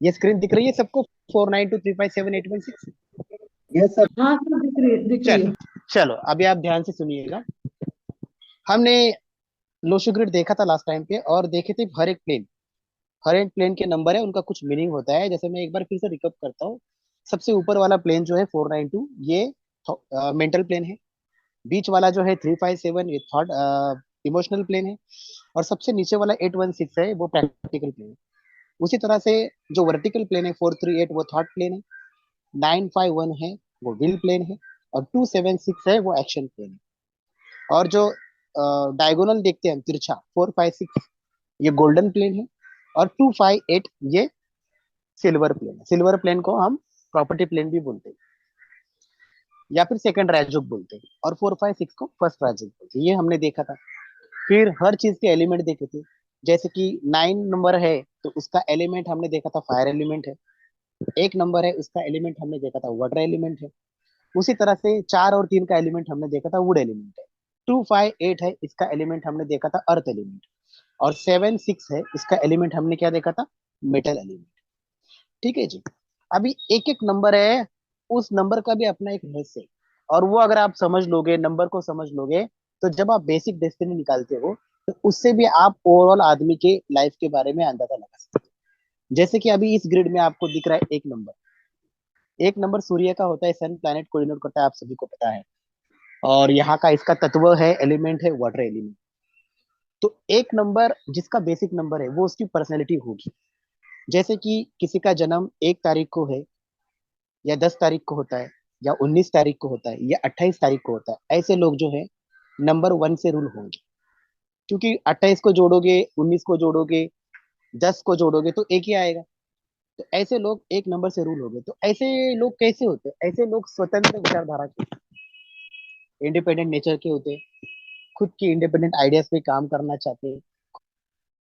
ये स्क्रीन दिख रही है सबको? 4923578116। Yes sir. हाँ सर, दिख रही चलो, है। चलो अभी आप ध्यान से सुनिएगा। हमने लोशो ग्रिड देखा था लास्ट टाइम पे, और देखे थे हर एक प्लेन के नंबर है, उनका कुछ मीनिंग होता है। जैसे मैं एक बार फिर से रिकअप करता हूँ। सबसे ऊपर वाला प्लेन जो है 492, ये मेंटल प्लेन है। बीच वाला जो है 357, ये थॉट इमोशनल प्लेन है। और सबसे नीचे वाला 816 है, वो प्रैक्टिकल प्लेन है। उसी तरह से जो वर्टिकल प्लेन है 438, वो थॉट प्लेन है। 951 है, वो विल प्लेन है। और 276 है, वो एक्शन प्लेन है। और जो डायगोनल देखते हैं हम, तिरछा 456, ये गोल्डन प्लेन है। और 258 ये सिल्वर प्लेन है। सिल्वर प्लेन को हम प्रॉपर्टी प्लेन भी बोलते हैं, या फिर सेकंड राजयोग बोलते हैं। और 456 को फर्स्ट राजयोग बोलते हैं। ये हमने देखा था। फिर हर चीज के एलिमेंट देखे थे। जैसे कि 9 नंबर है, तो उसका एलिमेंट हमने देखा था फायर एलिमेंट है। 1 नंबर है, उसका एलिमेंट हमने देखा था वाटर एलिमेंट है। उसी तरह से 4 और 3 का एलिमेंट हमने देखा था वुड एलिमेंट है। 258 है, इसका एलिमेंट हमने देखा था अर्थ एलिमेंट। और 76 है, इसका एलिमेंट हमने क्या देखा था? Metal element. ठीक है जी। अभी एक एक नंबर है, उस नंबर का भी अपना एक रहस्य है। और वो अगर आप समझ लोगे, नंबर को समझ लोगे, तो जब आप बेसिक डेस्टिनी निकालते हो, तो उससे भी आप ओवरऑल आदमी के लाइफ के बारे में अंदाजा लगा सकते हो। जैसे कि अभी इस ग्रिड में आपको दिख रहा है 1 नंबर। 1 नंबर सूर्य का होता है, सन प्लैनेट को डिनोट करता है, आप सभी को पता है। और यहाँ का इसका तत्व है, एलिमेंट है वाटर एलिमेंट। तो 1 नंबर जिसका बेसिक नंबर है, वो उसकी पर्सनैलिटी होगी। जैसे कि किसी का जन्म 1 तारीख को है, या 10 तारीख को होता है, या 19 तारीख को होता है, या 28 तारीख को होता है, ऐसे लोग जो है नंबर 1 से रूल होंगे। क्योंकि 28 को जोड़ोगे, 19 को जोड़ोगे, 10 को जोड़ोगे, तो एक ही आएगा। तो ऐसे लोग 1 नंबर से रूल हो गए। तो ऐसे लोग कैसे होते हैं? ऐसे लोग स्वतंत्र विचारधारा के, इंडिपेंडेंट नेचर के होते हैं। खुद की इंडिपेंडेंट आइडियाज पे काम करना चाहते हैं,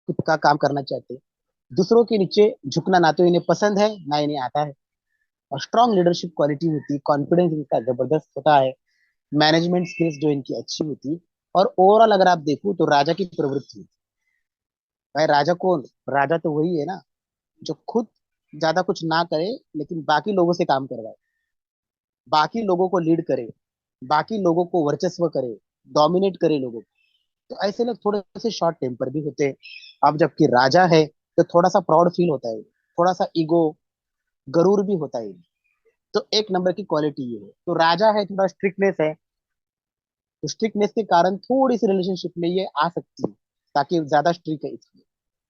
खुद का काम करना चाहते हैं। दूसरों के नीचे झुकना ना तो इन्हें पसंद है, ना इन्हें आता है। और स्ट्रांग लीडरशिप क्वालिटी होती है, कॉन्फिडेंस इनका जबरदस्त होता है। मैनेजमेंट स्किल्स जो इनकी अच्छी होती है। और ओवरऑल अगर आप देखो तो राजा की प्रवृत्ति होती है। भाई राजा कौन? राजा तो वही है ना, जो खुद ज्यादा कुछ ना करे, लेकिन बाकी लोगों से काम करवाए, बाकी लोगों को लीड करे, बाकी लोगों को वर्चस्व करे, डोमिनेट करे लोगों को। तो ऐसे लोग थोड़े से शॉर्ट टेम्पर भी होते हैं। अब जबकि राजा है, तो थोड़ा सा प्राउड फील होता है, थोड़ा सा ईगो, गरूर भी होता है। तो 1 नंबर की क्वालिटी ये है। तो राजा है, थोड़ा स्ट्रिक्टनेस है, तो स्ट्रिक्टनेस के कारण थोड़ी सी रिलेशनशिप में ये आ सकती है, ताकि ज्यादा स्ट्रिक्ट है इसलिए।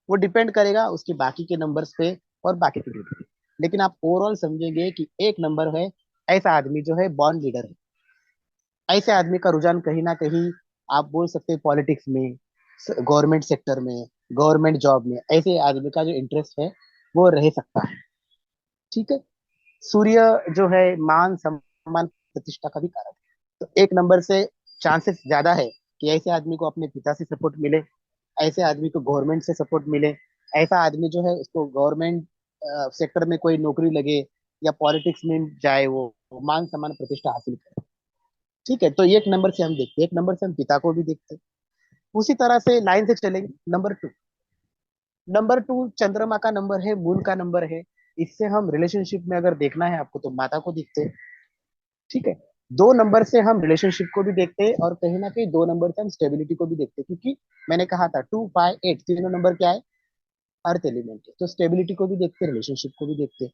वो डिपेंड करेगा उसके बाकी के नंबर्स पे और बाकी के पे। लेकिन आप ओवरऑल समझेंगे कि 1 नंबर है, ऐसा आदमी जो है बॉर्न लीडर है। ऐसे आदमी का रुझान कहीं ना कहीं, आप बोल सकते हैं पॉलिटिक्स में, गवर्नमेंट सेक्टर में, गवर्नमेंट जॉब में, ऐसे आदमी का जो इंटरेस्ट है वो रह सकता है। ठीक है। सूर्य जो है मान सम्मान प्रतिष्ठा का भी कारक है। तो 1 नंबर से चांसेस ज्यादा है कि ऐसे आदमी को अपने पिता से सपोर्ट मिले, ऐसे आदमी को गवर्नमेंट से सपोर्ट मिले, ऐसा आदमी जो है उसको गवर्नमेंट सेक्टर में कोई नौकरी लगे, या पॉलिटिक्स में जाए, वो मान सम्मान प्रतिष्ठा हासिल करे। ठीक है। तो 1 नंबर से हम देखते हैं, 1 नंबर से हम पिता को भी देखते हैं। उसी तरह से लाइन से चलेंगे। नंबर 2 चंद्रमा का नंबर है, मून का नंबर है। इससे हम रिलेशनशिप में अगर देखना है आपको, तो माता को देखते हैं। ठीक है। 2 नंबर से हम रिलेशनशिप को भी देखते हैं, और कहीं ना कहीं 2 नंबर से हम स्टेबिलिटी को भी देखते हैं। क्योंकि मैंने कहा था 2, 5, 8 तीनों नंबर क्या है? अर्थ एलिमेंट है। तो स्टेबिलिटी को भी देखते हैं, रिलेशनशिप को भी देखते हैं।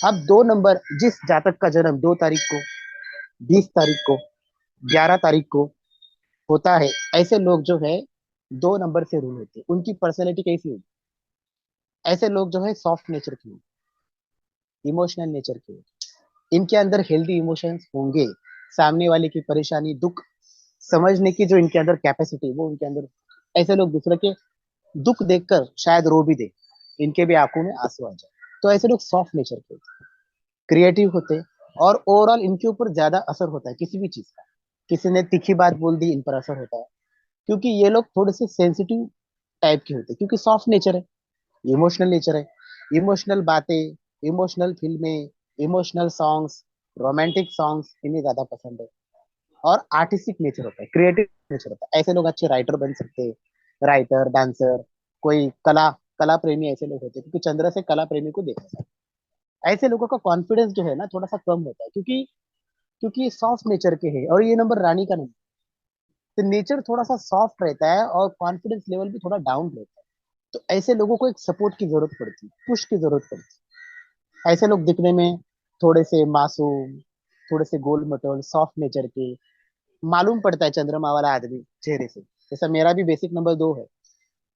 अब 2 नंबर, जिस जातक का जन्म 2 तारीख को, 20 तारीख को, 11 तारीख को होता है, ऐसे लोग जो है 2 नंबर से रूल होते हैं। उनकी पर्सनैलिटी कैसी होगी? ऐसे लोग जो है सॉफ्ट नेचर के, इमोशनल नेचर के, इनके अंदर हेल्दी इमोशंस होंगे। सामने वाले की परेशानी, दुख समझने की जो इनके अंदर कैपेसिटी, वो उनके अंदर। ऐसे लोग दूसरे के दुख देखकर शायद रो भी दे, इनके भी आंखों में आंसू आ जाए। तो ऐसे लोग सॉफ्ट नेचर के, क्रिएटिव होते हैं। और ओवरऑल इनके ऊपर ज्यादा असर होता है किसी भी चीज का। किसी ने तीखी बात बोल दी, इन पर असर होता है। क्योंकि ये लोग थोड़े से सेंसिटिव टाइप के होते हैं, क्योंकि सॉफ्ट नेचर है, इमोशनल नेचर है। इमोशनल बातें, इमोशनल फिल्में, इमोशनल सॉन्ग्स, रोमांटिक सॉन्ग्स इन्हें ज्यादा पसंद है। और आर्टिस्टिक नेचर होता है, क्रिएटिव नेचर होता है। ऐसे लोग अच्छे राइटर बन सकते हैं, राइटर, डांसर, कोई कला कला प्रेमी ऐसे लोग होते हैं, क्योंकि चंद्र से कला प्रेमी को देखा जाता है। ऐसे लोगों का कॉन्फिडेंस जो है ना थोड़ा सा कम होता है, क्योंकि क्योंकि सॉफ्ट नेचर के हैं, और ये नंबर रानी का नंबर, तो नेचर थोड़ा सा सॉफ्ट रहता है और कॉन्फिडेंस लेवल भी थोड़ा डाउन रहता है। तो ऐसे लोगों को एक सपोर्ट की जरूरत पड़ती है, पुश की जरूरत पड़ती है। ऐसे लोग दिखने में थोड़े से मासूम, थोड़े से गोल मटोल, सॉफ्ट नेचर के मालूम पड़ता है चंद्रमा वाला आदमी चेहरे से। जैसा मेरा भी बेसिक नंबर 2 है,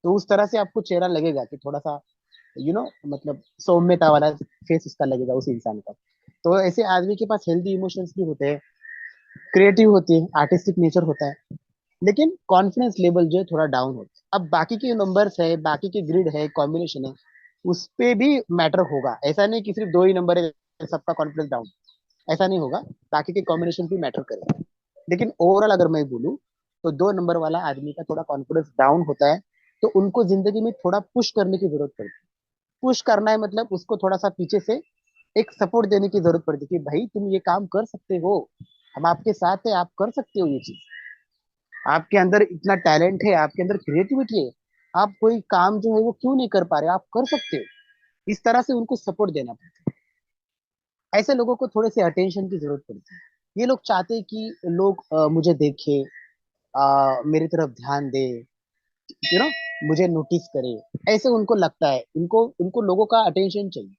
तो उस तरह से आपको चेहरा लगेगा कि थोड़ा सा मतलब सौम्यता वाला फेस उसका लगेगा उस इंसान का। तो ऐसे आदमी के पास हेल्दी इमोशंस भी होते हैं, क्रिएटिव होती है, आर्टिस्टिक नेचर होता है, लेकिन कॉन्फिडेंस लेवल जो है थोड़ा डाउन होता है। अब बाकी के नंबर्स है, बाकी के ग्रिड है, कॉम्बिनेशन है, उस पे भी मैटर होगा। ऐसा नहीं कि सिर्फ 2 ही नंबर है सबका कॉन्फिडेंस डाउन, ऐसा नहीं होगा। बाकी के कॉम्बिनेशन भी मैटर करेगा। लेकिन ओवरऑल अगर मैं बोलूँ, तो 2 नंबर वाला आदमी का थोड़ा कॉन्फिडेंस डाउन होता है, तो उनको जिंदगी में थोड़ा पुश करने की जरूरत पड़ती है। पुश करना है मतलब उसको थोड़ा सा पीछे से एक सपोर्ट देने की जरूरत पड़ती है कि भाई तुम ये काम कर सकते हो, हम आपके साथ है, आप कर सकते हो ये चीज, आपके अंदर इतना टैलेंट है, आपके अंदर क्रिएटिविटी है, आप कोई काम जो है वो क्यों नहीं कर पा रहे, आप कर सकते हो। इस तरह से उनको सपोर्ट देना पड़ता है। ऐसे लोगों को थोड़े से अटेंशन की जरूरत पड़ती है। ये लोग चाहते हैं कि लोग मुझे देखे, मेरी तरफ ध्यान दे, यू नो मुझे नोटिस करे। ऐसे उनको लगता है, इनको इनको लोगों का अटेंशन चाहिए,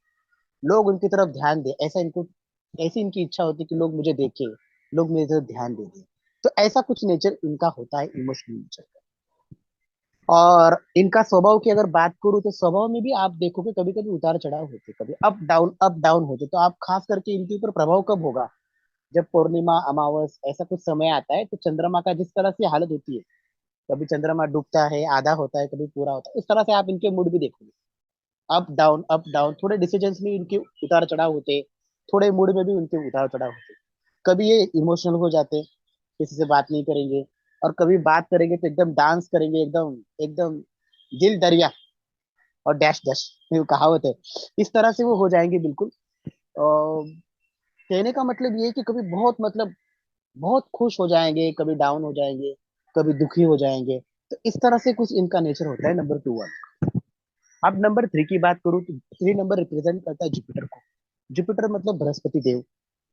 लोग उनकी तरफ ध्यान दे, ऐसा इनको, ऐसी इनकी इच्छा होती है कि लोग मुझे देखे, लोग मेरी तरफ ध्यान दे दे। तो ऐसा कुछ नेचर इनका होता है, इमोशनल नेचर। और इनका स्वभाव की अगर बात करूँ, तो स्वभाव में भी आप देखोगे कभी कभी उतार चढ़ाव होते, कभी अप डाउन होते। तो आप खास करके इनके ऊपर प्रभाव कब होगा, जब पूर्णिमा अमावस ऐसा कुछ समय आता है, तो चंद्रमा का जिस तरह से हालत होती है, कभी चंद्रमा डूबता है, आधा होता है, कभी पूरा होता है, उस तरह से आप इनके मूड भी देखोगे, अप डाउन, थोड़े डिसीजंस में इनके उतार चढ़ाव होते, थोड़े मूड में भी उनके उतार चढ़ाव होते। कभी ये इमोशनल हो जाते, किसी से बात नहीं करेंगे, और कभी बात करेंगे तो एकदम डांस करेंगे, एकदम एकदम दिल दरिया और डैश डैश, ये कहावत है, इस तरह से वो हो जाएंगे बिल्कुल। और कहने का मतलब ये है कि कभी बहुत मतलब बहुत खुश हो जाएंगे, कभी डाउन हो जाएंगे, कभी दुखी हो जाएंगे। तो इस तरह से कुछ इनका नेचर होता है नंबर 2 वाला। अब नंबर 3 की बात करूँ, तो 3 नंबर रिप्रेजेंट करता है जुपिटर को। जुपिटर मतलब बृहस्पति देव,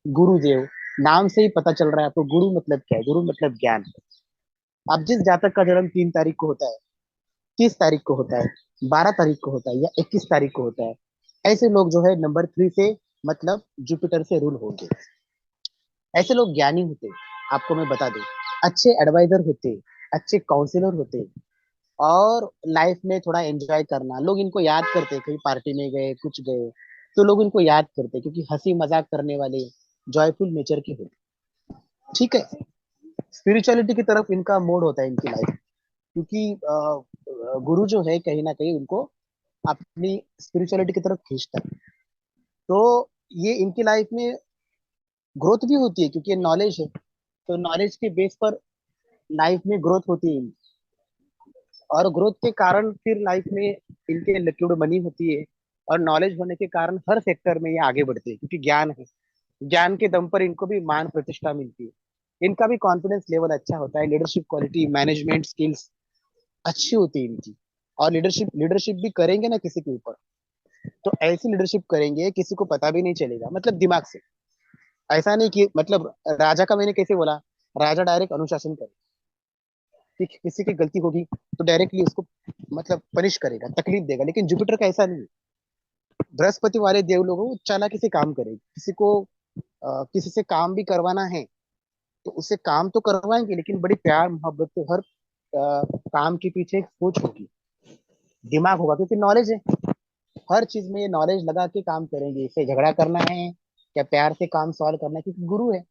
गुरु देव। नाम से ही पता चल रहा है आपको, गुरु मतलब क्या है, गुरु मतलब ज्ञान। अब जिस जातक का जन्म 3 तारीख को होता है, 30 तारीख को होता है, 12 तारीख को होता है, या 21 तारीख को होता है, ऐसे लोग जो है नंबर 3 से मतलब जुपिटर से रूल होंगे। ऐसे लोग ज्ञानी होते हैं, आपको मैं बता दूं, अच्छे एडवाइजर होते, अच्छे काउंसलर होते, और लाइफ में थोड़ा एंजॉय करना, लोग इनको याद करते, कहीं पार्टी में गए, कुछ गए, तो लोग इनको याद करते, क्योंकि हंसी मजाक करने वाले, जॉयफुल नेचर के होते। ठीक है। स्पिरिचुअलिटी की तरफ इनका मोड होता है इनकी लाइफ, क्योंकि गुरु जो है कहीं ना कहीं उनको अपनी स्पिरिचुअलिटी की तरफ खींचता है। तो ये इनकी लाइफ में ग्रोथ भी होती है, क्योंकि ये नॉलेज है, तो नॉलेज के बेस पर लाइफ में ग्रोथ होती है। और ग्रोथ के कारण फिर लाइफ में इनके लिक्विड मनी होती है, और नॉलेज होने के कारण हर सेक्टर में ये आगे बढ़ते हैं, क्योंकि ज्ञान है, ज्ञान के दम पर इनको भी मान प्रतिष्ठा मिलती है। इनका भी कॉन्फिडेंस लेवल अच्छा होता है, लीडरशिप क्वालिटी, मैनेजमेंट स्किल्स अच्छी होती है इनकी। और लीडरशिप लीडरशिप भी करेंगे ना किसी के ऊपर, तो ऐसी लीडरशिप करेंगे किसी को पता भी नहीं चलेगा, मतलब दिमाग से। ऐसा नहीं कि मतलब राजा का मैंने कैसे बोला, राजा डायरेक्ट अनुशासन करे, कि किसी की गलती होगी तो डायरेक्टली उसको मतलब पनिश करेगा, तकलीफ देगा। लेकिन जुपिटर का ऐसा नहीं है। बृहस्पति वाले देव लोगों को चालाकी से काम करेगा, किसी को किसी से काम भी करवाना है तो उससे काम तो करवाएंगे, लेकिन बड़ी प्यार मोहब्बत से हर काम के पीछे एक सोच होगी, दिमाग होगा, क्योंकि नॉलेज है। हर चीज में ये नॉलेज लगा के काम करेंगे, इसे झगड़ा करना है क्या प्यार से काम सॉल्व करना है, क्योंकि गुरु है।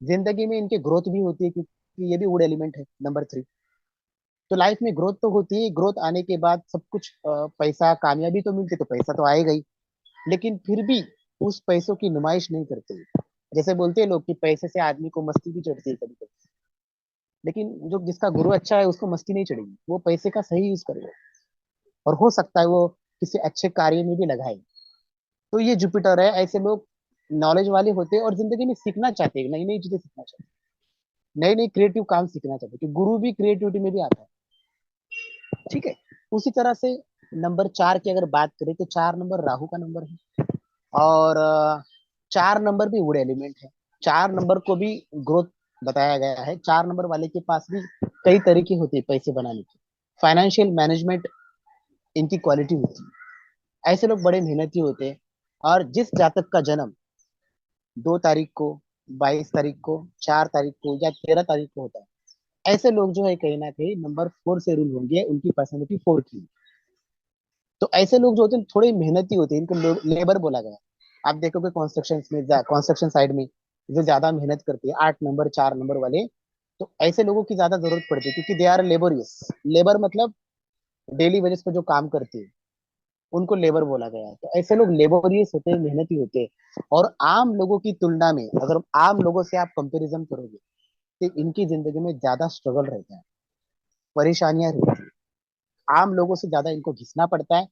जिंदगी में इनके ग्रोथ भी होती है, क्योंकि ये भी वुड एलिमेंट है नंबर 3। तो लाइफ में ग्रोथ तो होती है, ग्रोथ आने के बाद सब कुछ पैसा कामयाबी तो मिलती, तो पैसा तो आएगा ही, लेकिन फिर भी उस पैसों की नुमाइश नहीं करते। जैसे बोलते हैं लोग कि पैसे से आदमी को मस्ती भी चढ़ती है कभी कभी, लेकिन जो जिसका गुरु अच्छा है उसको मस्ती नहीं चढ़ेगी, वो पैसे का सही यूज करेगा, और हो सकता है वो किसी अच्छे कार्य में भी लगाए। तो ये जुपिटर है, ऐसे लोग नॉलेज वाले होते हैं, और जिंदगी में सीखना चाहते हैं, नई नई चीजें सीखना चाहते हैं, नई नई क्रिएटिव काम सीखना चाहते हैं, कि गुरु भी क्रिएटिविटी में भी आता है। ठीक है। उसी तरह से नंबर 4 की अगर बात करें तो 4 नंबर राहु का नंबर है। और 4 नंबर भी वुड एलिमेंट है। 4 नंबर को भी ग्रोथ बताया गया है। 4 नंबर वाले के पास भी कई तरीके होते हैं पैसे बनाने के। फाइनेंशियल मैनेजमेंट इनकी क्वालिटी होती है। ऐसे लोग बड़े मेहनती होते हैं। और जिस जातक का जन्म 2 तारीख को, 22 तारीख को, 4 तारीख को या 13 तारीख को होता है, ऐसे लोग जो है कहीं ना कहीं नंबर 4 से रूल होंगे, उनकी पर्सनैलिटी 4 की। तो ऐसे लोग जो होते हैं थोड़े मेहनती होते हैं, इनको लेबर बोला गया है। आप देखोगे कंस्ट्रक्शन में, कंस्ट्रक्शन साइड में जो ज्यादा मेहनत करते हैं 8 नंबर 4 नंबर वाले, तो ऐसे लोगों की ज्यादा जरूरत पड़ती है, क्योंकि दे आर लेबोरियस। लेबर मतलब डेली वेजेस पे जो काम करते हैं, उनको लेबर बोला गया है। तो ऐसे लोग लेबोरियस होते हैं, मेहनती होते हैं। और आम लोगों की तुलना में, अगर आम लोगों से आप कंपेरिजन करोगे, तो इनकी जिंदगी में ज्यादा स्ट्रगल रहता है, परेशानियां रहती है। आम लोगों से ज्यादा इनको घिसना पड़ता है,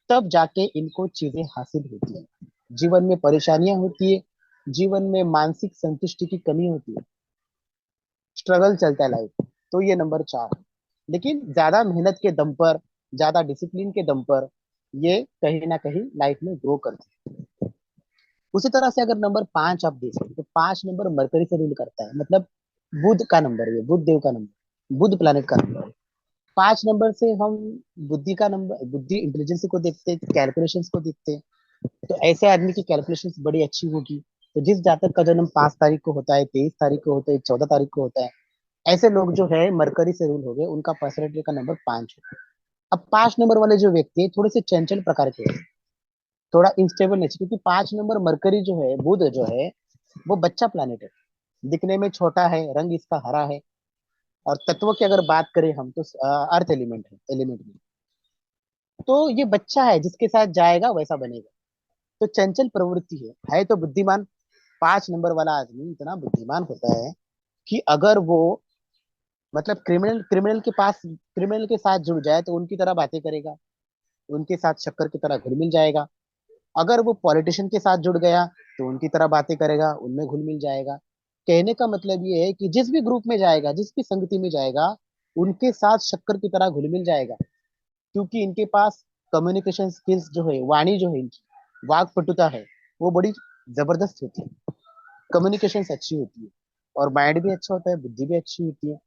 तब जाके इनको चीजें हासिल होती है। जीवन में परेशानियां होती है, जीवन में मानसिक संतुष्टि की कमी होती है, स्ट्रगल चलता है लाइफ। तो ये नंबर 4 है। लेकिन ज्यादा मेहनत के दम पर, ज्यादा डिसिप्लिन के दम पर, ये कहीं ना कहीं लाइफ में ग्रो करते हैं। उसी तरह से अगर नंबर 5 आप देखें, तो 5 नंबर मरकरी से रूल करता है, मतलब बुध का नंबर है, बुध देव का नंबर, बुध प्लैनेट का नंबर है। 5 नंबर से हम बुद्धि का नंबर, बुद्धि इंटेलिजेंस को देखते हैं, कैलकुलेशंस को देखते हैं। तो ऐसे आदमी की कैलकुलेशंस बड़ी अच्छी होगी। तो जिस जातक का जन्म 5 तारीख को होता है, 23 तारीख को होता है, 14 तारीख को होता है, ऐसे लोग जो है मरकरी से रूल हो गए, उनका पर्सनैलिटी का नंबर 5 है। अब 5 नंबर वाले जो व्यक्ति हैं, थोड़े से चंचल प्रकार के हैं, थोड़ा इंस्टेबल नेचर, क्योंकि 5 नंबर मरकरी जो है, बुध जो है, वो बच्चा प्लानिट है। दिखने में छोटा है, रंग इसका हरा है। और तत्व की अगर बात करें हम, तो अर्थ एलिमेंट है, एलिमेंट में। तो ये बच्चा है, जिसके साथ जाएगा वैसा बनेगा। तो चंचल प्रवृत्ति है तो बुद्धिमान। 5 नंबर वाला आदमी इतना बुद्धिमान होता है कि अगर वो, मतलब क्रिमिनल के पास, क्रिमिनल के साथ जुड़ जाए तो उनकी तरह बातें करेगा, उनके साथ शक्कर की तरह घुल मिल जाएगा। अगर वो पॉलिटिशियन के साथ जुड़ गया तो उनकी तरह बातें करेगा, उनमें घुल मिल जाएगा। कहने का मतलब ये है कि जिस भी ग्रुप में जाएगा, जिस भी संगति में जाएगा, उनके साथ शक्कर की तरह घुल मिल जाएगा। क्योंकि इनके पास कम्युनिकेशन स्किल्स जो है, वाणी जो है इनकी, वाक पटुता है, वो बड़ी जबरदस्त होती है। कम्युनिकेशन अच्छी होती है, और माइंड भी अच्छा होता है, बुद्धि भी अच्छी होती है।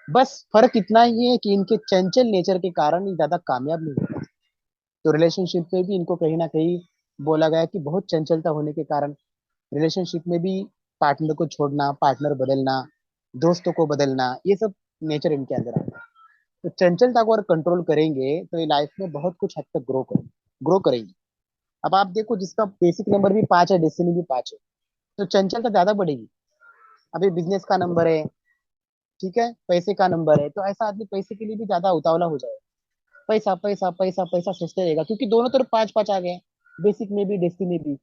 बस फर्क इतना ही है कि इनके चंचल नेचर के कारण ये ज्यादा कामयाब नहीं होते। तो रिलेशनशिप में भी इनको कहीं ना कहीं बोला गया कि बहुत चंचलता होने के कारण रिलेशनशिप में भी पार्टनर को छोड़ना, पार्टनर बदलना, दोस्तों को बदलना, ये सब नेचर इनके अंदर आता है। तो चंचलता को अगर कंट्रोल करेंगे तो ये लाइफ में बहुत कुछ हद तक ग्रो करेंगे। अब आप देखो, जिसका बेसिक नंबर भी 5 है, डेस्टिनी भी 5 है, तो चंचलता ज्यादा बढ़ेगी। अभी बिजनेस का नंबर है, ठीक है, पैसे का नंबर है, तो ऐसा आदमी पैसे के लिए भी ज्यादा उतावला हो जाएगा। पैसा पैसा पैसा पैसा सोचते रहेगा, क्योंकि दोनों तरफ 5 5 आ गए, बेसिक में भी डेस्टिनी में भी।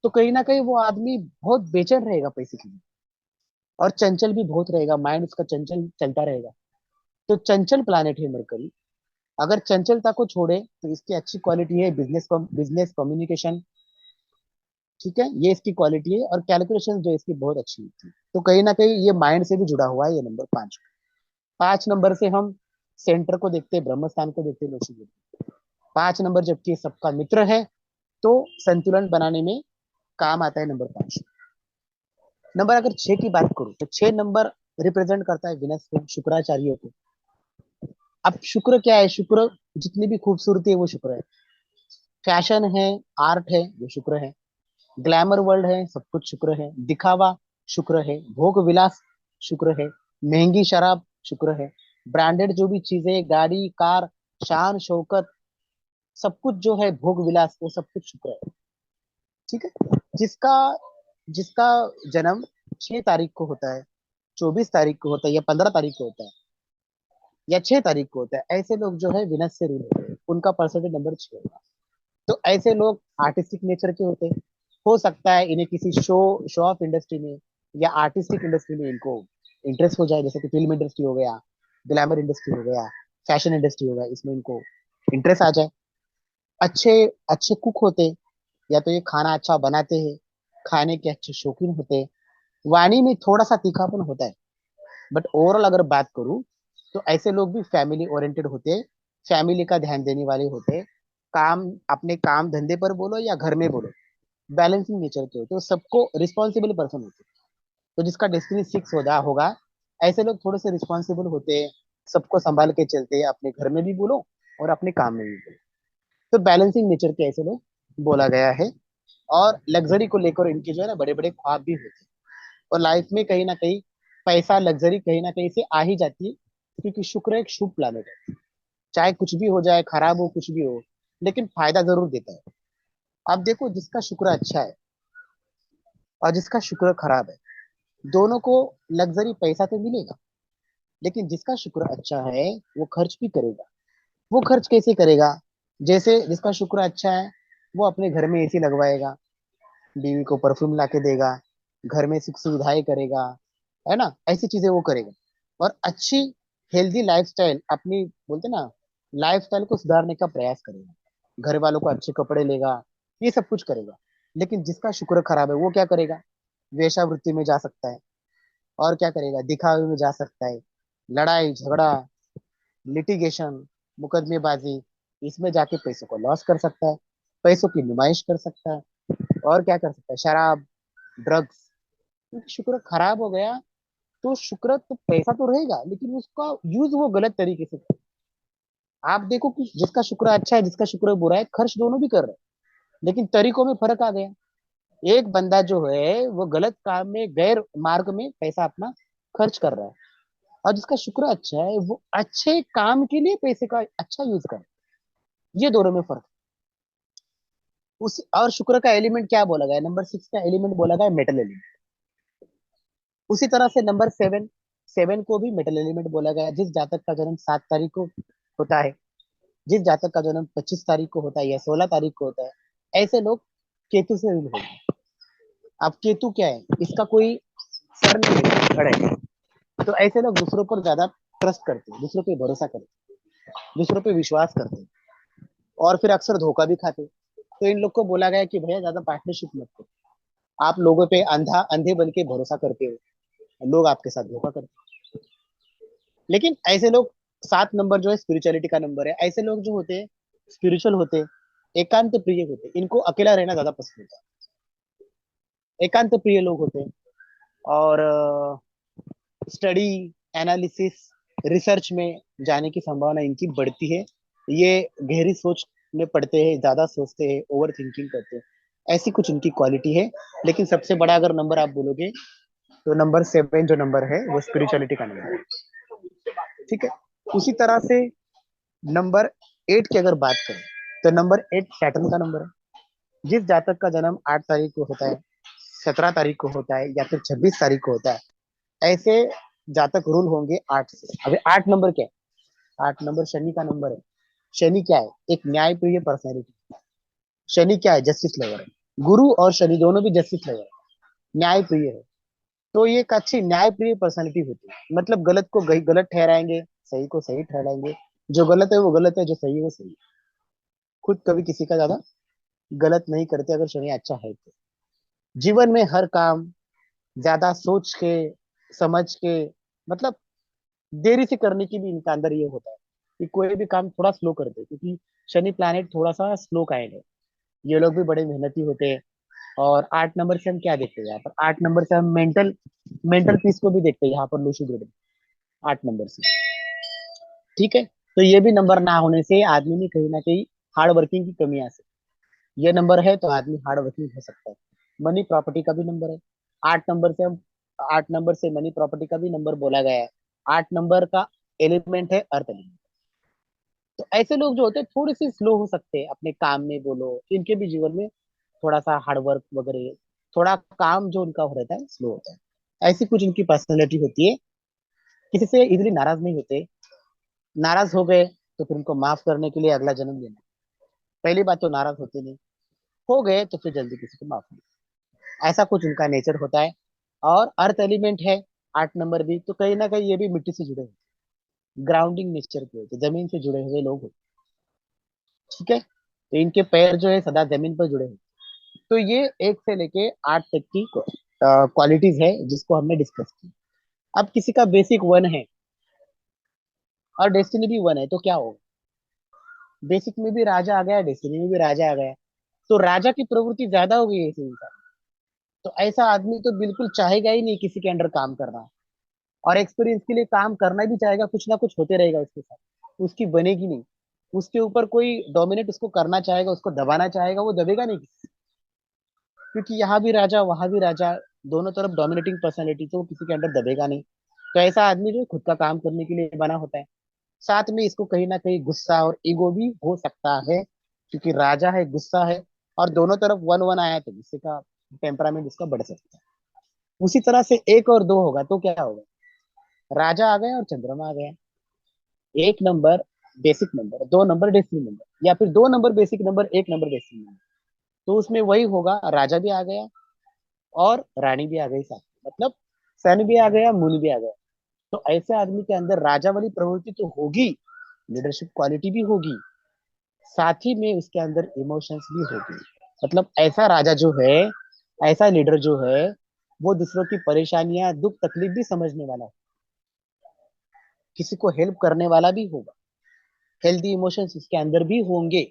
तो कहीं ना कहीं वो आदमी बहुत बेचैन रहेगा पैसे के लिए, और चंचल भी बहुत रहेगा, माइंड उसका चंचल चलता रहेगा। तो चंचल प्लानिट है मरकरी। अगर चंचलता को छोड़े तो इसकी अच्छी क्वालिटी है बिजनेस कम्युनिकेशन, ठीक है, ये इसकी क्वालिटी है। और कैलकुलेशन जो इसकी बहुत अच्छी होती है। तो कहीं ना कहीं ये माइंड से भी जुड़ा हुआ है, ये नंबर 5। 5 नंबर से हम सेंटर को देखते हैं, ब्रह्म स्थान को देखते हैं, लोशी को। 5 नंबर जबकि सबका मित्र है, तो संतुलन बनाने में काम आता है नंबर 5। नंबर अगर 6 की बात करूं, तो 6 नंबर रिप्रेजेंट करता है विनस को, शुक्राचार्य को। अब शुक्र क्या है? शुक्र जितनी भी खूबसूरती है वो शुक्र है। फैशन है, आर्ट है, वो शुक्र है। ग्लैमर वर्ल्ड है, सब कुछ शुक्र है। दिखावा शुक्र है। भोग विलास शुक्र है। महंगी शराब शुक्र है। ब्रांडेड जो भी चीजें, गाड़ी कार, शान शौकत, सब कुछ जो है भोग विलास, वो सब कुछ शुक्र है। ठीक है। जिसका जिसका जन्म 6 तारीख को होता है, 24 तारीख को होता है, या 15 तारीख को होता है, या 6 तारीख को होता है, ऐसे लोग जो है विनस से रूल होते हैं, उनका परसेंटेज नंबर 6 होगा। तो ऐसे लोग आर्टिस्टिक नेचर के होते हैं। हो सकता है इन्हें किसी शो ऑफ इंडस्ट्री में या आर्टिस्टिक इंडस्ट्री में इनको इंटरेस्ट हो जाए, जैसे कि फिल्म इंडस्ट्री हो गया, ग्लैमर इंडस्ट्री हो गया, फैशन इंडस्ट्री हो गया, इसमें इनको इंटरेस्ट आ जाए। अच्छे अच्छे कुक होते, या तो ये खाना अच्छा बनाते हैं, खाने के अच्छे शौकीन होते हैं। वाणी में थोड़ा सा तीखापन होता है, बट ओवरऑल अगर बात करूं, तो ऐसे लोग भी फैमिली ओरिएंटेड होते हैं, फैमिली का ध्यान देने वाले होते हैं, काम अपने काम धंधे पर बोलो या घर में बोलो, बैलेंसिंग नेचर के होते हैं, तो सबको रिस्पॉन्सिबल पर्सन होते हैं। तो जिसका डेस्टिनी सिक्स होगा होगा ऐसे लोग थोड़े से रिस्पॉन्सिबल होते हैं, सबको संभाल के चलते हैं, अपने घर में भी बोलो और अपने काम में भी बोलो। तो बैलेंसिंग नेचर के ऐसे लोग बोला गया है। और लग्जरी को लेकर इनके जो है ना बड़े बड़े ख्वाब भी होते हैं। और लाइफ में कहीं ना कहीं पैसा लग्जरी कहीं ना कहीं से आ ही जाती है, क्योंकि शुक्र एक शुभ प्लानट है। चाहे कुछ भी हो जाए, खराब हो, कुछ भी हो, लेकिन फायदा जरूर देता है। आप देखो, जिसका शुक्र अच्छा है और जिसका शुक्र खराब है, दोनों को लग्जरी पैसा तो मिलेगा, लेकिन जिसका शुक्र अच्छा है वो खर्च भी करेगा। वो खर्च कैसे करेगा? जैसे जिसका शुक्र अच्छा है, वो अपने घर में एसी लगवाएगा, बीवी को परफ्यूम ला के देगा, घर में सुख सुविधाएं करेगा, है ना, ऐसी चीजें वो करेगा। और अच्छी हेल्दी लाइफस्टाइल अपनी, बोलते ना, लाइफस्टाइल को सुधारने का प्रयास करेगा, घर वालों को अच्छे कपड़े लेगा, ये सब कुछ करेगा। लेकिन जिसका शुक्र खराब है वो क्या करेगा? वेश्यावृत्ति में जा सकता है, और क्या करेगा, दिखावे में जा सकता है, लड़ाई झगड़ा, लिटिगेशन, मुकदमेबाजी, इसमें जाके पैसों को लॉस कर सकता है, पैसों की नुमाइश कर सकता है, और क्या कर सकता है, शराब, ड्रग्स। क्योंकि शुक्र खराब हो गया, तो शुक्र तो पैसा तो रहेगा, लेकिन उसका यूज वो गलत तरीके से करे। आप देखो कि जिसका शुक्र अच्छा है, जिसका शुक्र बुरा है, खर्च दोनों भी कर रहे हैं, लेकिन तरीकों में फर्क आ गया। एक बंदा जो है वो गलत काम में, गैर मार्ग में पैसा अपना खर्च कर रहा है, और जिसका शुक्र अच्छा है वो अच्छे काम के लिए पैसे का अच्छा यूज कर रहा है। ये दोनों में फर्क है। उस और शुक्र का एलिमेंट क्या बोला गया है? नंबर सिक्स का एलिमेंट बोला गया है मेटल एलिमेंट। उसी तरह से नंबर सेवन, सेवन को भी मेटल एलिमेंट बोला गया है। जिस जातक का जन्म 7 तारीख को होता है, जिस जातक का जन्म 25 तारीख को होता है या 16 तारीख को होता है, ऐसे लोग केतु से रूल होते हैं। अब केतु क्या है? इसका कोई सर नहीं है, धड़ है। तो ऐसे लोग दूसरों पर ज्यादा ट्रस्ट करते हैं, दूसरों पे भरोसा करते हैं, दूसरों पे विश्वास करते हैं, और फिर अक्सर धोखा भी खाते हैं। तो इन लोग को बोला गया है कि भैया ज्यादा पार्टनरशिप मत करो। आप लोगों पे अंधे बन के भरोसा करते हो, लोग आपके साथ धोखा करते हैं। लेकिन ऐसे लोग, 7 नंबर जो है स्पिरिचुअलिटी का नंबर है, ऐसे लोग जो होते हैं स्पिरिचुअल होते हैं, एकांत प्रिय होते हैं, इनको अकेला रहना ज्यादा पसंद होता है, एकांत प्रिय लोग होते हैं। और स्टडी, एनालिसिस, रिसर्च में जाने की संभावना इनकी बढ़ती है। ये गहरी सोच में पढ़ते हैं, ज्यादा सोचते हैं, ओवर थिंकिंग करते हैं, ऐसी कुछ इनकी क्वालिटी है। लेकिन सबसे बड़ा अगर नंबर आप बोलोगे, तो नंबर सेवन जो नंबर है वो स्पिरिचुअलिटी का नंबर है। ठीक है। उसी तरह से नंबर एट की अगर बात करें, तो नंबर एट सैटर्न का नंबर है। जिस जातक का जन्म 8 तारीख को होता है, 17 तारीख को होता है, या फिर 26 तारीख को होता है, ऐसे जातक रूल होंगे आठ से। अभी 8 नंबर क्या है? 8 नंबर शनि का नंबर है। शनि क्या है? एक न्यायप्रिय पर्सनैलिटी। शनि क्या है? जस्टिस लवर है। गुरु और शनि दोनों भी जस्टिस लवर है, न्यायप्रिय है। तो ये एक अच्छी न्यायप्रिय पर्सनैलिटी होती है, मतलब गलत को गलत ठहराएंगे, सही को सही ठहराएंगे, जो गलत है वो गलत है, जो सही है वो सही है। खुद कभी किसी का ज्यादा गलत नहीं करते, अगर शनि अच्छा है तो। जीवन में हर काम ज्यादा सोच के, समझ के, मतलब देरी से करने की भी इनका अंदर ये होता है कि कोई भी काम थोड़ा स्लो करते हैं, क्योंकि शनि प्लैनेट थोड़ा सा स्लो काइंड है। ये लोग भी बड़े मेहनती होते हैं। और 8 नंबर से हम क्या देखते हैं यहाँ पर? 8 नंबर से हम मेंटल मेंटल पीस को भी देखते हैं यहाँ पर लूसी ग्रिड में, 8 नंबर से। ठीक है। तो ये भी नंबर ना होने से आदमी में कहीं ना कहीं हार्ड वर्किंग की कमी आ सकती है। ये नंबर है तो आदमी हार्ड वर्किंग हो सकता है। मनी प्रॉपर्टी का भी नंबर है। 8 नंबर से हम 8 नंबर से मनी प्रॉपर्टी का भी नंबर बोला गया है। 8 नंबर का एलिमेंट है अर्थ एलिमेंट। तो ऐसे लोग जो होते हैं थोड़े से स्लो हो सकते हैं अपने काम में, बोलो इनके भी जीवन में थोड़ा सा हार्डवर्क वगैरह, थोड़ा काम जो उनका हो रहता है स्लो होता है। ऐसी कुछ इनकी पर्सनैलिटी होती है। किसी से इजिली नाराज नहीं होते। नाराज हो गए तो फिर उनको माफ करने के लिए अगला जन्म लेना। पहली बात तो नाराज होते नहीं, हो गए तो फिर जल्दी किसी को माफ नहीं। ऐसा कुछ उनका नेचर होता है। और अर्थ एलिमेंट है 8 नंबर भी, तो कहीं ना कहीं ये भी मिट्टी से जुड़े होते हैं, ग्राउंडिंग नेचर के होते हैं, जमीन से जुड़े हुए लोग होते हैं। ठीक है। तो इनके पैर जो है सदा जमीन पर जुड़े होते हैं। तो ये 1 से लेके 8 तक की क्वालिटीज है जिसको हमने डिस्कस की। अब किसी का बेसिक वन है और डेस्टिनी भी वन है, तो क्या होगा? बेसिक में भी राजा आ गया, डेस्टिनी में भी राजा आ गया, तो राजा की प्रवृत्ति ज्यादा हो गई है इस इंसान। तो ऐसा आदमी तो बिल्कुल चाहेगा ही नहीं किसी के अंडर काम करना, और एक्सपीरियंस के लिए काम करना भी चाहेगा, कुछ ना कुछ होते रहेगा उसके साथ, उसकी बनेगी नहीं। उसके ऊपर कोई डोमिनेट उसको करना चाहेगा, उसको दबाना चाहेगा, वो दबेगा नहीं, क्योंकि यहाँ भी राजा वहां भी राजा, दोनों तरफ डोमिनेटिंग पर्सनैलिटी, तो वो किसी के अंडर दबेगा नहीं। तो ऐसा आदमी जो है खुद का काम करने के लिए बना होता है। साथ में इसको कहीं ना कहीं गुस्सा और ईगो भी हो सकता है, क्योंकि राजा है, गुस्सा है, और दोनों तरफ वन वन आया तो गुस्से का टेम्परामेंट इसका बढ़ सकता है। उसी तरह से एक और दो होगा तो क्या होगा, राजा आ गया और चंद्रमा आ गया। एक नंबर बेसिक नंबर, दो नंबर डेसिमल नंबर, या फिर दो नंबर बेसिक नंबर, एक नंबर डेसिमल नंबर, तो उसमें वही होगा, राजा भी आ गया और रानी भी आ गई साथ में। मतलब सन भी आ गया, मून भी आ गया। तो ऐसे आदमी के अंदर राजा वाली प्रवृत्ति तो होगी, लीडरशिप क्वालिटी भी होगी, साथ ही में उसके अंदर इमोशंस भी होगी। मतलब ऐसा राजा जो है, ऐसा लीडर जो है, वो दूसरों की परेशानियां, दुख तकलीफ भी समझने वाला है, किसी को हेल्प करने वाला भी होगा, हेल्दी इमोशंस उसके अंदर भी होंगे।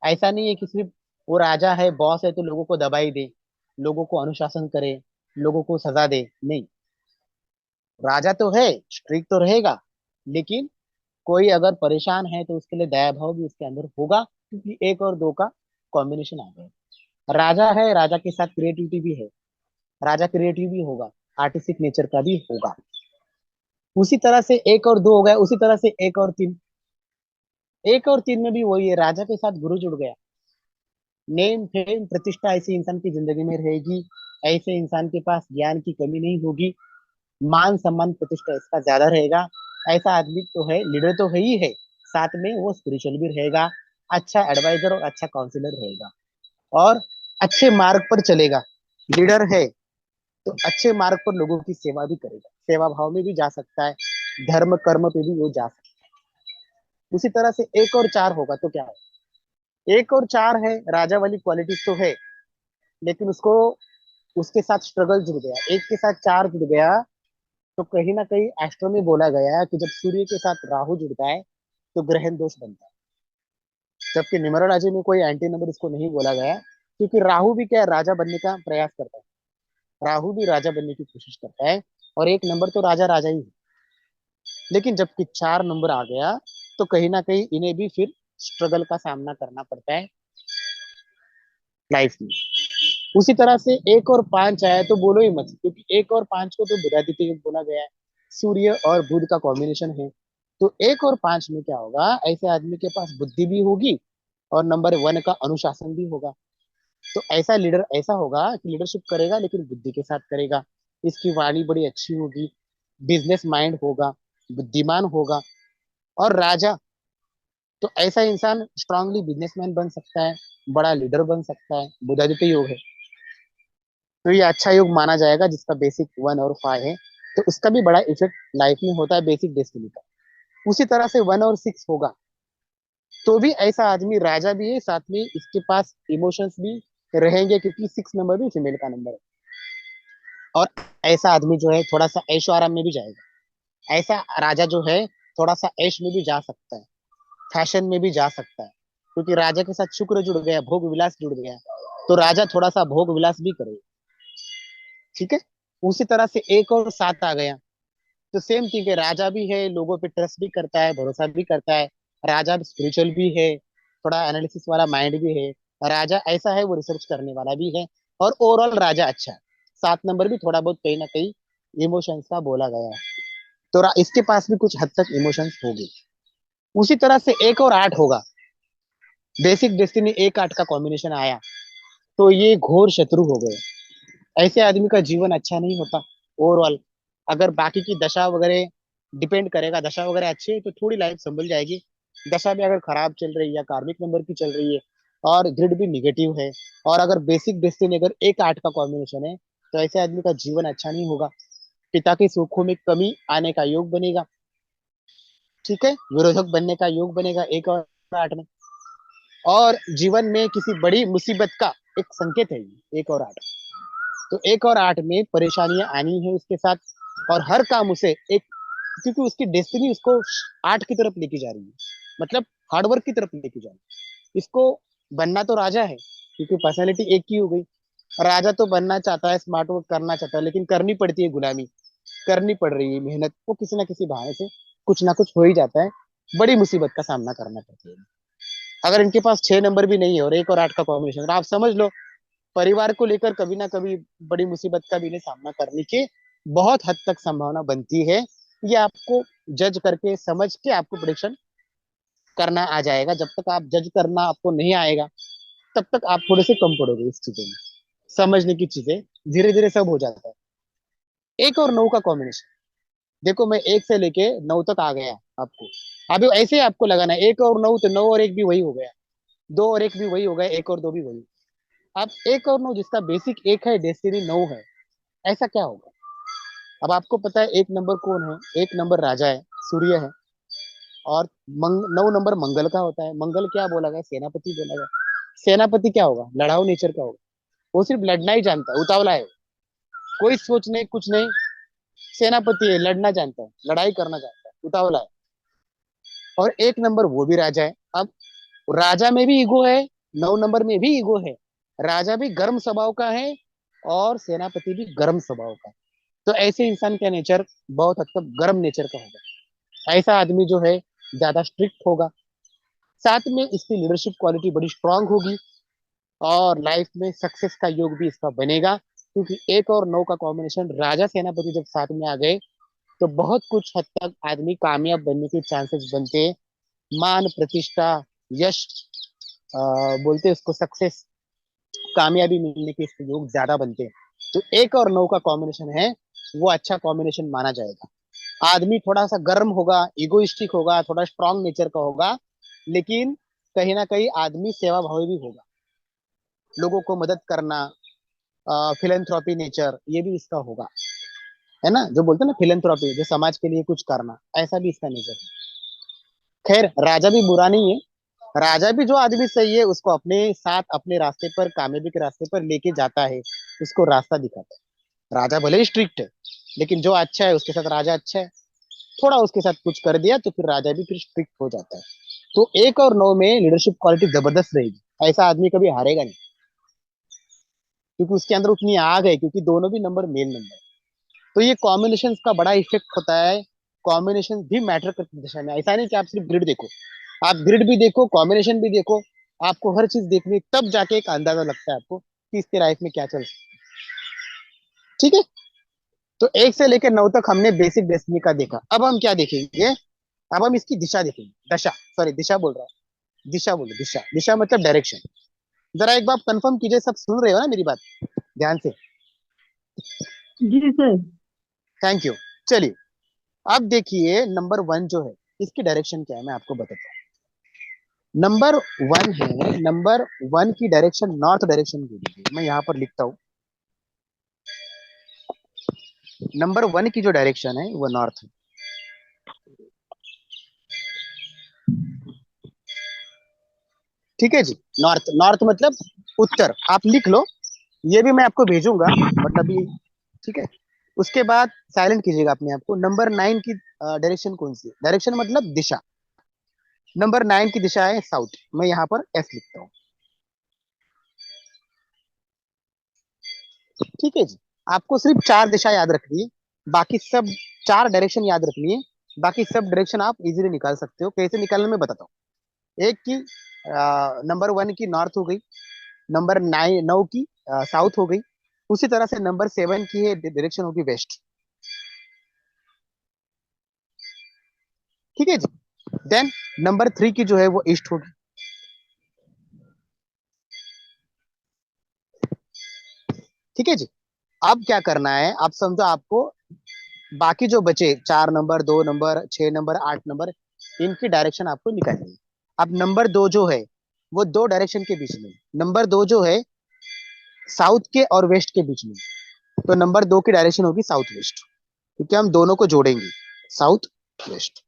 ऐसा नहीं है कि सिर्फ वो राजा है, बॉस है, तो लोगों को दबाई दे, लोगों को अनुशासन करे, लोगों को सजा दे, नहीं। राजा तो है, स्ट्रिक्ट तो रहेगा, लेकिन कोई अगर परेशान है तो उसके लिए दया भाव भी उसके अंदर होगा, क्योंकि एक और दो का कॉम्बिनेशन आ गया। राजा है, राजा के साथ क्रिएटिविटी भी है, राजा क्रिएटिव भी होगा, आर्टिस्टिक नेचर का भी होगा। उसी तरह से एक और दो हो गया, उसी तरह से एक और तीन। एक और तीन में भी वही है, राजा के साथ गुरु जुड़ गया। नेम फेम प्रतिष्ठा ऐसे इंसान की जिंदगी में रहेगी, ऐसे इंसान के पास ज्ञान की कमी नहीं होगी, मान सम्मान प्रतिष्ठा इसका ज्यादा रहेगा। ऐसा आदमी तो है, लीडर तो है ही है, साथ में वो स्पिरिचुअल भी रहेगा, अच्छा एडवाइजर और अच्छा काउंसलर रहेगा, और अच्छे मार्ग पर चलेगा। लीडर है तो अच्छे मार्ग पर लोगों की सेवा भी करेगा, सेवा भाव में भी जा सकता है, धर्म कर्म पे भी वो जा सकता है। उसी तरह से एक और चार होगा तो क्या है, एक और चार है, राजा वाली क्वालिटीज तो है, लेकिन उसको, उसके साथ स्ट्रगल जुड़ गया, एक के साथ चार जुड़ गया। तो कहीं ना कहीं एस्ट्रो में बोला गया है कि जब सूर्य के साथ राहु जुड़ता है तो ग्रहण दोष बनता है। जबकि न्यूमरोलॉजी में कोई एंटी नंबर इसको नहीं बोला गया, क्योंकि राहु भी क्या है, राजा बनने का प्रयास करता है, राहु भी राजा बनने की कोशिश करता है, और एक नंबर तो राजा राजा ही है। लेकिन जबकि चार नंबर आ गया, तो कहीं ना कहीं इन्हें भी फिर स्ट्रगल का सामना करना पड़ता है लाइफ में। उसी तरह से एक और पांच आया तो बोलो ही मत, क्योंकि एक और पांच को तो बुधादित्य योग बोला गया है, सूर्य और बुध का कॉम्बिनेशन है। तो एक और पांच में क्या होगा, ऐसे आदमी के पास बुद्धि भी होगी, और नंबर वन का अनुशासन भी होगा। तो ऐसा लीडर ऐसा होगा कि लीडरशिप करेगा लेकिन बुद्धि के साथ करेगा, इसकी वाणी बड़ी अच्छी होगी, बिजनेस माइंड होगा, बुद्धिमान होगा। और राजा, तो ऐसा इंसान स्ट्रांगली बिजनेसमैन बन सकता है, बड़ा लीडर बन सकता है, बुधादित्य योग है। तो ये अच्छा योग माना जाएगा, जिसका बेसिक वन और फाइव है, तो उसका भी बड़ा इफेक्ट लाइफ में होता है, बेसिक डेस्टिनी का। उसी तरह से वन और सिक्स होगा, तो भी ऐसा आदमी राजा भी है, साथ में इसके पास इमोशंस भी रहेंगे, क्योंकि सिक्स नंबर भी फीमेल का नंबर है। और ऐसा आदमी जो है थोड़ा सा ऐशो आराम में भी जाएगा, ऐसा राजा जो है थोड़ा सा ऐश में भी जा सकता है, फैशन में भी जा सकता है, क्योंकि राजा के साथ शुक्र जुड़ गया, भोग विलास जुड़ गया, तो राजा थोड़ा सा भोग विलास भी करेगा। ठीक है। उसी तरह से एक और सात आ गया, तो सेम थिंग है, राजा भी है, लोगों पे ट्रस्ट भी करता है, भरोसा भी करता है, राजा स्पिरिचुअल भी है, थोड़ा एनालिसिस वाला माइंड भी है, राजा ऐसा है वो रिसर्च करने वाला भी है, और ओवरऑल राजा अच्छा है। सात नंबर भी थोड़ा बहुत कहीं ना कहीं इमोशंस का बोला गया है, तो इसके पास भी कुछ हद तक इमोशंस होगी। उसी तरह से एक और आठ होगा, बेसिक डेस्टिनी एक आठ का कॉम्बिनेशन आया, तो ये घोर शत्रु हो गए। ऐसे आदमी का जीवन अच्छा नहीं होता ओवरऑल। अगर बाकी की दशा वगैरह डिपेंड करेगा, दशा वगैरह अच्छी है तो थोड़ी लाइफ संभल जाएगी। दशा भी अगर खराब चल रही है या कार्मिक नंबर की चल रही है, और ग्रिड भी निगेटिव है, और अगर बेसिक डेस्टिनी अगर एक आठ का कॉम्बिनेशन है, तो ऐसे आदमी का जीवन अच्छा नहीं होगा। पिता के सुखों में कमी आने का योग बनेगा, ठीक है, विरोधक बनने का योग बनेगा एक और आठ में, और जीवन में किसी बड़ी मुसीबत का एक संकेत है ये एक और आठ। तो एक और आठ में परेशानियां आनी है उसके साथ, और हर काम उसे एक, क्योंकि उसकी डेस्टिनी उसको आठ की तरफ लेके जा रही है। मतलब हार्डवर्क की तरफ लेके जाना। इसको बनना तो राजा है, क्योंकि पर्सनैलिटी एक की हो गई। राजा तो बनना चाहता है, स्मार्ट वर्क करना चाहता है, लेकिन करनी पड़ती है गुलामी, करनी पड़ रही है मेहनत, वो किसी ना किसी बहाने से कुछ ना कुछ हो ही जाता है। बड़ी मुसीबत का सामना करना पड़ता है। अगर इनके पास 6 नंबर भी नहीं है और 1 और 8 का कॉम्बिनेशन, आप समझ लो परिवार को लेकर कभी ना कभी बड़ी मुसीबत का भी इन्हें सामना करने की बहुत हद तक संभावना बनती है। ये आपको जज करके समझ के आपको प्रिडिक्शन करना आ जाएगा। जब तक आप जज करना आपको नहीं आएगा, तब तक आप थोड़े से कम पड़ोगे इस चीजों में। समझने की चीजें धीरे धीरे सब हो जाता है। 1 और 9 का कॉम्बिनेशन, देखो मैं 1 से लेके 9 तक आ गया आपको। अभी ऐसे ही आपको लगाना है 1 और 9, तो 9 और 1 भी वही हो गया, 2 और 1 भी वही हो गया, 1 और 2 भी वही। अब 1 और 9 जिसका बेसिक एक है, डेस्टिनी 9 है, ऐसा क्या होगा? अब आपको पता है 1 नंबर कौन है? 1 नंबर राजा है, सूर्य है। और 9 नंबर मंगल का होता है। मंगल क्या बोला गया? सेनापति बोला गया। सेनापति क्या होगा? लड़ाऊ नेचर का होगा। वो सिर्फ लड़ना ही जानता है, उतावला है, कोई सोच नहीं कुछ नहीं। सेनापति है, लड़ना जानता है, लड़ाई करना जानता है, उतावला है। और 1 नंबर वो भी राजा है। अब राजा में भी ईगो है, 9 नंबर में भी ईगो है। राजा भी गर्म स्वभाव का है और सेनापति भी गर्म स्वभाव का है। तो ऐसे इंसान का नेचर बहुत हद तक गर्म नेचर का होगा। ऐसा आदमी जो है ज्यादा स्ट्रिक्ट होगा, साथ में इसकी लीडरशिप क्वालिटी बड़ी स्ट्रांग होगी, और लाइफ में सक्सेस का योग भी इसका बनेगा। क्योंकि 1 और 9 का कॉम्बिनेशन राजा सेनापति जब साथ में आ गए, तो बहुत कुछ हद तक आदमी कामयाब बनने के चांसेस बनते हैं। मान प्रतिष्ठा, यश, बोलते हैं उसको सक्सेस, कामयाबी मिलने के इसके योग ज्यादा बनते हैं। तो 1 और 9 का कॉम्बिनेशन है, वो अच्छा कॉम्बिनेशन माना जाएगा। आदमी थोड़ा सा गर्म होगा, इगोइस्टिक होगा, थोड़ा स्ट्रांग नेचर का होगा, लेकिन कहीं ना कहीं आदमी सेवा भावी भी होगा। लोगों को मदद करना, फिलेंथ्रॉपी नेचर, ये भी इसका होगा। है ना, जो बोलते हैं ना फिलेंथ्रॉपी, जो समाज के लिए कुछ करना, ऐसा भी इसका नेचर है। खैर राजा भी बुरा नहीं है। राजा भी जो आदमी सही है उसको अपने साथ अपने रास्ते पर, कामयाबी के रास्ते पर लेके जाता है, उसको रास्ता दिखाता है। राजा भले ही स्ट्रिक्ट है, लेकिन जो अच्छा है उसके साथ राजा अच्छा है। थोड़ा उसके साथ कुछ कर दिया तो फिर राजा भी फिर स्ट्रिक्ट हो जाता है। तो 1 और 9 में लीडरशिप क्वालिटी जबरदस्त रहेगी। ऐसा आदमी कभी हारेगा नहीं, क्योंकि उसके अंदर उतनी आग है, क्योंकि दोनों भी नंबर मेल नंबर। तो ये कॉम्बिनेशन का बड़ा इफेक्ट होता है। कॉम्बिनेशन भी मैटर करती है दिशा में। ऐसा नहीं कि आप सिर्फ ग्रिड देखो, आप ग्रिड भी देखो, कॉम्बिनेशन भी देखो। आपको हर चीज देखनी, तब जाके एक अंदाजा लगता है आपको कि इसके लाइफ में क्या चल सकता है। ठीक है। तो 1 से लेकर 9 तक हमने बेसिक डेस्टिनी का देखा। अब हम क्या देखेंगे? अब हम इसकी दिशा देखेंगे। दशा, सॉरी दिशा बोल रहा हूँ, दिशा बोलो, दिशा, दिशा मतलब डायरेक्शन। जरा एक बार कंफर्म कीजिए, सब सुन रहे हो ना मेरी बात ध्यान से? जी सर। Thank you. चलिए, अब देखिए नंबर 1 जो है, इसकी डायरेक्शन क्या है मैं आपको बताता हूँ। नंबर 1 है, नंबर 1 की डायरेक्शन नॉर्थ डायरेक्शन की है। मैं यहाँ पर लिखता हूँ, नंबर 1 की जो डायरेक्शन है वो नॉर्थ है। ठीक है जी। नॉर्थ, नॉर्थ मतलब उत्तर, आप लिख लो। ये भी मैं आपको भेजूंगा, मतलब ये। ठीक है। उसके बाद साइलेंट कीजिएगा अपने आप को। नंबर 9 की डायरेक्शन कौन सी है? डायरेक्शन मतलब दिशा। नंबर 9 की दिशा है साउथ। मैं यहाँ पर एस लिखता हूँ। ठीक है जी। आपको सिर्फ 4 दिशा याद रखनी है, बाकी सब 4 डायरेक्शन याद रखनी है। बाकी सब डायरेक्शन आप इजीली निकाल सकते हो। कैसे निकालना मैं बताता हूँ। एक की नंबर 1 की नॉर्थ हो गई, नंबर 9 की साउथ हो गई। उसी तरह से नंबर 7 की है डायरेक्शन होगी वेस्ट। ठीक है जी। देन नंबर 3 की जो है वो ईस्ट होगी। ठीक है जी। अब क्या करना है, आप समझो आपको बाकी जो बचे 4 नंबर, 2 नंबर, 6 नंबर, 8 नंबर, इनकी डायरेक्शन आपको निकालनी है। अब नंबर 2 जो है वो 2 डायरेक्शन के बीच में, नंबर 2 जो है साउथ के और वेस्ट के बीच में। तो नंबर 2 की डायरेक्शन होगी साउथ वेस्ट, क्योंकि हम दोनों को जोड़ेंगे, साउथ वेस्ट।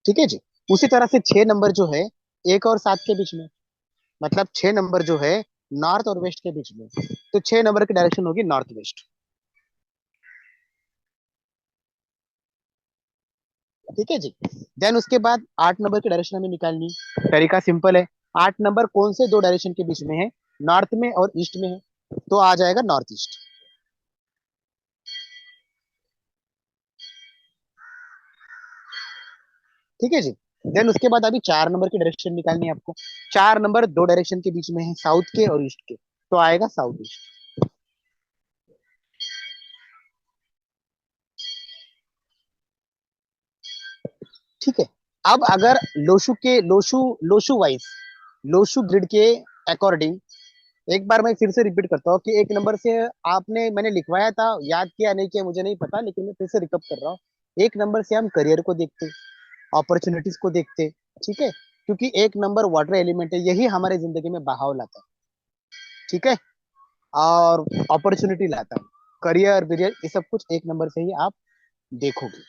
ठीक है जी। उसी तरह से 6 नंबर जो है 1 और 7 के बीच में, मतलब 6 नंबर जो है नॉर्थ और वेस्ट के बीच में। तो 6 नंबर की डायरेक्शन होगी नॉर्थ वेस्ट। ठीक है जी। देन उसके बाद 8 नंबर की डायरेक्शन हमें निकालनी है। तरीका सिंपल है। 8 नंबर कौन से दो डायरेक्शन के बीच में है? नॉर्थ में और ईस्ट में है, तो आ जाएगा नॉर्थ ईस्ट। ठीक है जी। देन उसके बाद अभी 4 नंबर की डायरेक्शन निकालनी है आपको। 4 नंबर दो डायरेक्शन के बीच में है, साउथ के और ईस्ट के, तो आएगा साउथ ईस्ट। ठीक है। अब अगर लोशु वाइज, लोशु ग्रिड के अकॉर्डिंग, एक बार मैं फिर से रिपीट करता हूँ कि 1 नंबर से आपने मैंने लिखवाया था, याद किया नहीं किया मुझे नहीं पता, लेकिन मैं फिर से रिकप कर रहा हूँ। 1 नंबर से हम करियर को देखते, अपॉर्चुनिटीज को देखते। ठीक है, क्योंकि 1 नंबर वाटर एलिमेंट है, यही हमारे जिंदगी में बहाव लाता है। ठीक है, और अपॉर्चुनिटी लाता है। करियर विरियर ये सब कुछ 1 नंबर से ही आप देखोगे।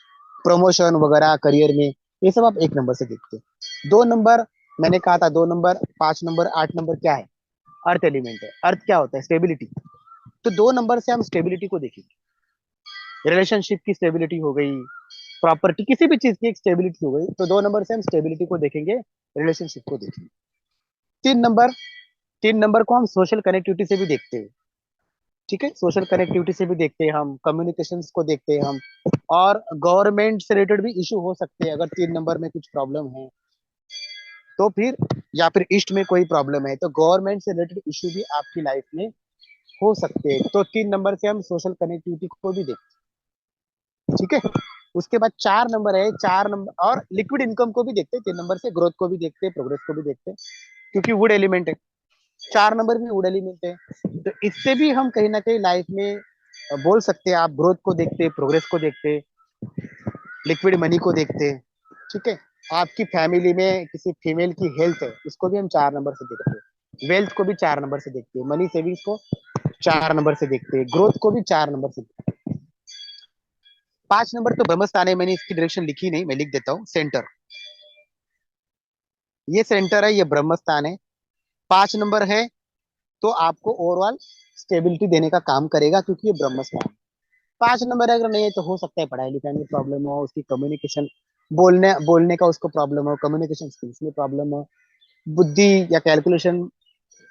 प्रमोशन वगैरह करियर में, ये सब आप 1 नंबर से देखते हो। 2 नंबर, मैंने कहा था 2 नंबर, 5 नंबर, 8 नंबर क्या है? अर्थ एलिमेंट है। अर्थ क्या होता है? स्टेबिलिटी। तो 2 नंबर से हम स्टेबिलिटी को देखेंगे। रिलेशनशिप की स्टेबिलिटी हो गई, प्रॉपर्टी किसी भी चीज की एक स्टेबिलिटी हो गई, तो 2 नंबर से हम स्टेबिलिटी को देखेंगे, रिलेशनशिप को देखेंगे। 3 नंबर, 3 नंबर को हम सोशल कनेक्टिविटी से भी देखते हैं। ठीक है, सोशल कनेक्टिविटी से भी देखते हैं हम, कम्युनिकेशंस को देखते हैं हम, और गवर्नमेंट से रिलेटेड भी इशू हो सकते हैं। अगर 3 नंबर में कुछ प्रॉब्लम है तो फिर, या फिर ईस्ट में कोई प्रॉब्लम है तो गवर्नमेंट से रिलेटेड इशू भी आपकी लाइफ में हो सकते हैं। तो 3 नंबर से हम सोशल कनेक्टिविटी को भी देखते हैं। ठीक है। उसके बाद 4 नंबर है, 4 नंबर और लिक्विड इनकम को भी देखते हैं। 3 नंबर से ग्रोथ को भी देखते हैं, प्रोग्रेस को भी देखते हैं, क्योंकि वुड एलिमेंट है। 4 नंबर भी वुड एलिमेंट है। तो इससे भी हम कहीं ना कहीं लाइफ में बोल सकते हैं, आप ग्रोथ को देखते हैं, प्रोग्रेस को देखते हैं, लिक्विड मनी को देखते हैं। ठीक है। आपकी फैमिली में किसी फीमेल की हेल्थ है, उसको भी हम 4 नंबर से देखते हैं। वेल्थ को भी 4 नंबर से देखते हैं, मनी सेविंग्स को 4 नंबर से देखते हैं, ग्रोथ को भी 4 नंबर से देखते हैं। 5 नंबर तो ब्रह्मस्थान है, मैंने इसकी डायरेक्शन लिखी नहीं, मैं लिख देता हूँ, सेंटर। ये सेंटर है, ये ब्रह्मस्थान है। 5 नंबर है, तो आपको ओवरऑल स्टेबिलिटी देने का काम करेगा, क्योंकि ये ब्रह्मस्थान है। 5 नंबर अगर नहीं है तो हो सकता है पढ़ाई लिखाई में प्रॉब्लम हो, उसकी कम्युनिकेशन, बोलने बोलने का उसको प्रॉब्लम हो, कम्युनिकेशन स्किल्स में प्रॉब्लम हो, बुद्धि या कैलकुलेशन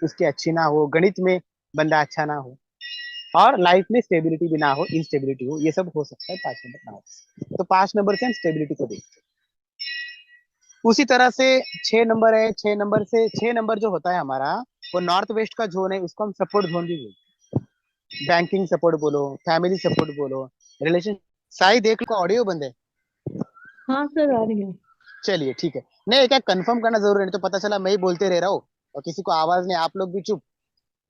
उसकी अच्छी ना हो, गणित में बंदा अच्छा ना हो, और लाइफ में स्टेबिलिटी भी ना हो, इंस्टेबिलिटी हो, ये सब हो सकता है 5 नंबर ना हो। तो 5 नंबर से हम स्टेबिलिटी को देखते हैं। उसी तरह से 6 नंबर है। 6 नंबर जो होता है हमारा, वो नॉर्थ वेस्ट का जोन है, उसको हम सपोर्ट जोन भी बोलते हैं। बैंकिंग सपोर्ट बोलो, फैमिली सपोर्ट बोलो, रिलेशन। साई देख लो, ऑडियो बंद है। हाँ सर, आ रही है। चलिए ठीक है। नहीं, क्या कंफर्म करना जरूरी, नहीं तो पता चला मैं ही बोलते रह रहा हूँ और किसी को आवाज नहीं, आप लोग भी चुप,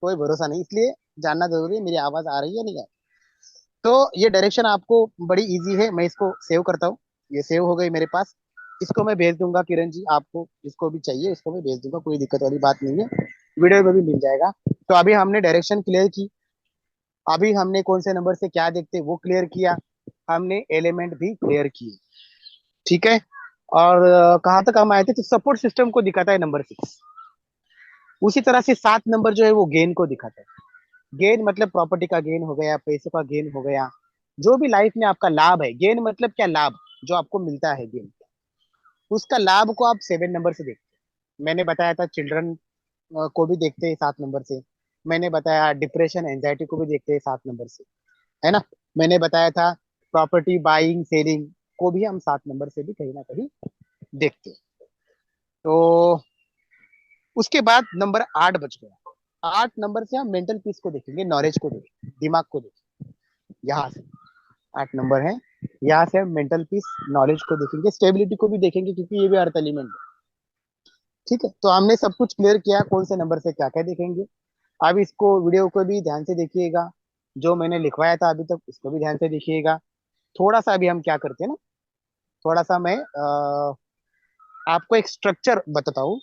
कोई भरोसा नहीं, इसलिए जानना जरूरी है मेरी आवाज आ रही है नहीं आ रही। तो ये डायरेक्शन आपको बड़ी इजी है, मैं इसको सेव करता हूँ। ये सेव हो गई मेरे पास। इसको मैं भेज दूंगा किरण जी, आपको जिसको भी चाहिए इसको मैं भेज दूंगा, कोई दिक्कत वाली बात नहीं है, वीडियो में भी मिल जाएगा। तो अभी हमने डायरेक्शन क्लियर की, अभी हमने कौन से नंबर से क्या देखते वो क्लियर किया, हमने एलिमेंट भी क्लियर किए। ठीक है। और कहाँ तक हम आए थे? तो सपोर्ट सिस्टम को दिखाता है नंबर 6। उसी तरह से 7 नंबर जो है वो गेन को दिखाता है। गेन मतलब प्रॉपर्टी का गेन हो गया, पैसों का गेन हो गया, जो भी लाइफ में आपका लाभ है। गेन मतलब क्या? लाभ जो आपको मिलता है, गेन, उसका लाभ को आप 7 नंबर से देखते हैं। मैंने बताया था चिल्ड्रन को भी देखते हैं 7 नंबर से। मैंने बताया डिप्रेशन एंजाइटी को भी देखते हैं 7 नंबर से, है ना। मैंने बताया था प्रॉपर्टी बाइंग सेलिंग को भी हम 7 नंबर से भी कहीं ना कहीं देखते हैं। तो उसके बाद नंबर 8 बच गया। 8 नंबर से हम मेंटल पीस को देखेंगे, नॉलेज को देखेंगे, दिमाग को देखेंगे। यहाँ से 8 नंबर है, यहाँ से हम मेंटल पीस, नॉलेज को देखेंगे, स्टेबिलिटी को भी देखेंगे, क्योंकि ये भी अर्थ एलिमेंट है। ठीक है, तो हमने सब कुछ क्लियर किया कौन से नंबर से क्या क्या देखेंगे। अब इसको वीडियो को भी ध्यान से देखिएगा, जो मैंने लिखवाया था अभी तक उसको भी ध्यान से देखिएगा। थोड़ा सा अभी हम क्या करते हैं ना, थोड़ा सा मैं आपको एक स्ट्रक्चर बताता हूँ।